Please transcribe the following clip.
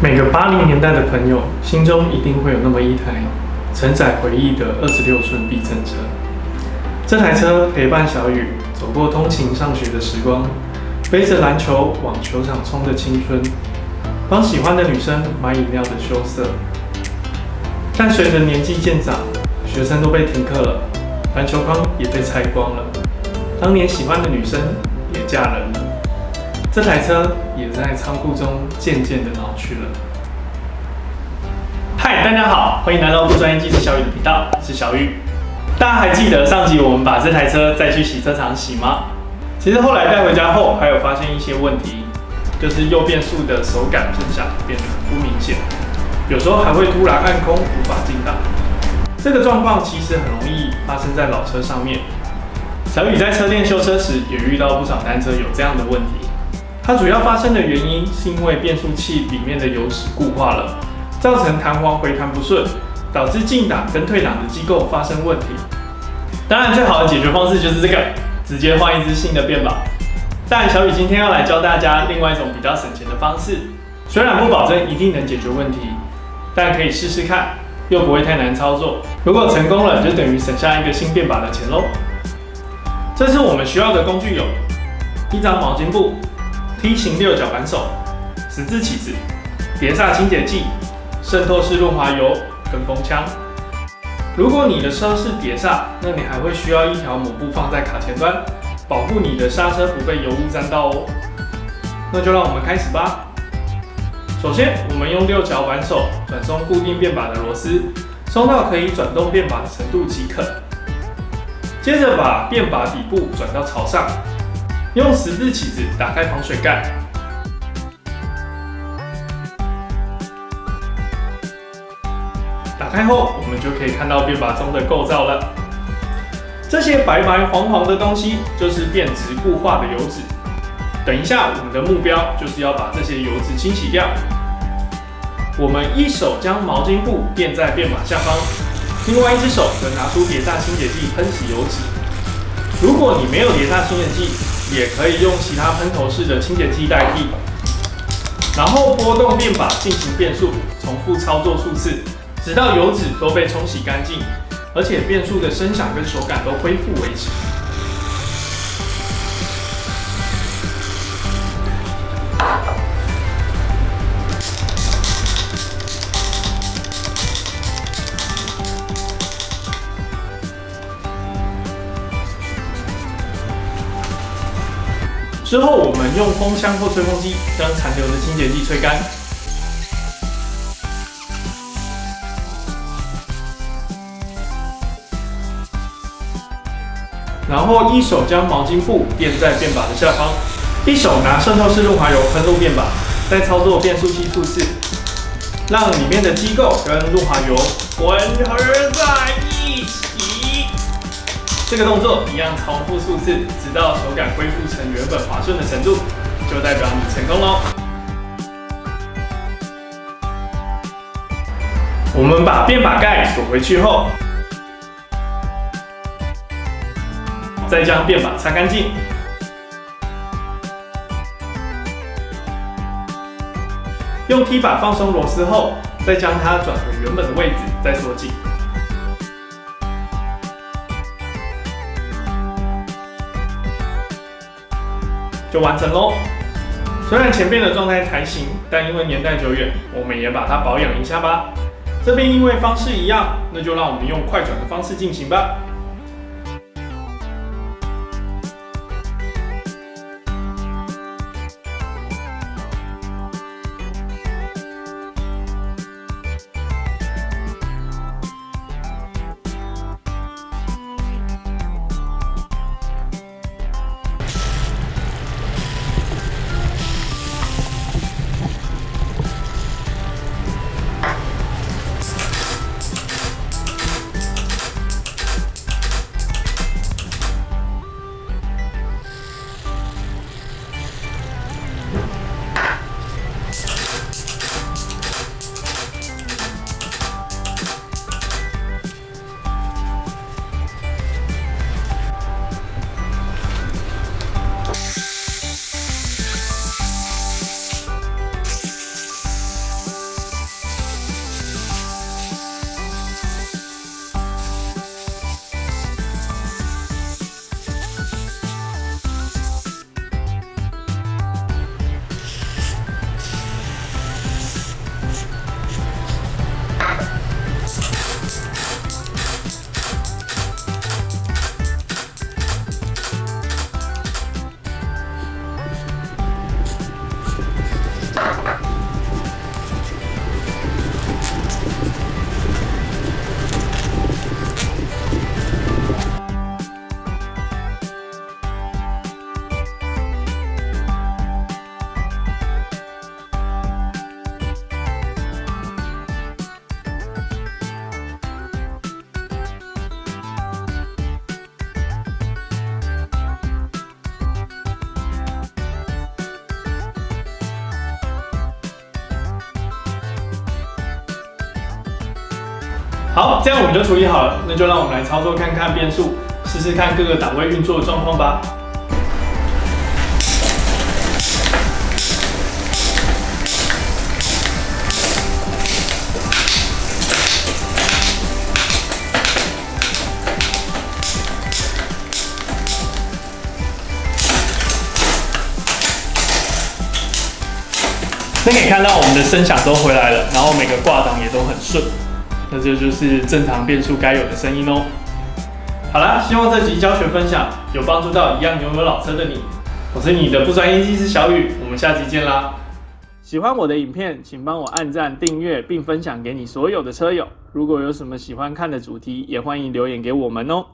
每个80年代的朋友心中一定会有那么一台承载回忆的26寸避震车。这台车陪伴小雨走过通勤上学的时光，背着篮球往球场冲的青春，帮喜欢的女生买饮料的羞涩。但随着年纪渐长，学生都被停课了，篮球框也被拆光了，当年喜欢的女生也嫁人了。这台车也在仓库中渐渐的老去了。嗨，大家好，欢迎来到不专业技师小雨的频道，我是小雨。大家还记得上集我们把这台车再去洗车场洗吗？其实后来带回家后，还有发现一些问题，就是右变速的手感震响变得很不明显，有时候还会突然按空，无法进档。这个状况其实很容易发生在老车上面。小雨在车店修车时，也遇到不少单车有这样的问题。它主要发生的原因是因为变速器里面的油脂固化了，造成弹簧回弹不顺，导致进档跟退档的机构发生问题。当然，最好的解决方式就是这个，直接换一支新的变把。但小雨今天要来教大家另外一种比较省钱的方式，虽然不保证一定能解决问题，但可以试试看，又不会太难操作。如果成功了，就等于省下一个新变把的钱喽。这次我们需要的工具有一张毛巾布、梯形6角扳手、十字起子、碟刹清洁剂、渗透式润滑油跟风枪。如果你的车是碟刹，那你还会需要一条抹布放在卡钳端，保护你的刹车不被油污沾到哦。那就让我们开始吧。首先，我们用6角扳手转松固定变把的螺丝，松到可以转动变把的程度即可。接着把变把底部转到槽上，用十字起子打开防水盖。打开后，我们就可以看到变把中的构造了。这些白白黄黄的东西就是变质固化的油脂。等一下，我们的目标就是要把这些油脂清洗掉。我们一手将毛巾布垫在变把下方，另外一只手则拿出碟刹清洁剂喷洗油脂。如果你没有碟刹清洁剂，也可以用其他喷头式的清洁剂代替。然后拨动变把进行变速，重复操作数次，直到油脂都被冲洗干净，而且变速的声响跟手感都恢复为止。之后，我们用风箱或吹风机将残留的清洁剂吹干。然后一手将毛巾布垫在变把的下方，一手拿渗透式润滑油喷入变把，再操作变速器数次，让里面的机构跟润滑油混合在一起。这个动作一样重复数次，直到手感恢复成原本滑顺的程度，就代表你成功喽。我们把变把盖锁回去后，再将变把擦干净，用踢把放松螺丝后，再将它转回原本的位置，再锁紧。就完成喽。虽然前边的状态还行，但因为年代久远，我们也把它保养一下吧。这边因为方式一样，那就让我们用快转的方式进行吧。好，这样我们就处理好了，那就让我们来操作看看变速，试试看各个档位运作的状况吧。可以看到我们的声响都回来了，然后每个挂档也都很顺，那这就是正常变速该有的声音哦。好啦，希望这集教学分享有帮助到一样拥有老车的你。我是你的不专业技师小雨，我们下集见啦！喜欢我的影片，请帮我按赞、订阅，并分享给你所有的车友。如果有什么喜欢看的主题，也欢迎留言给我们哦。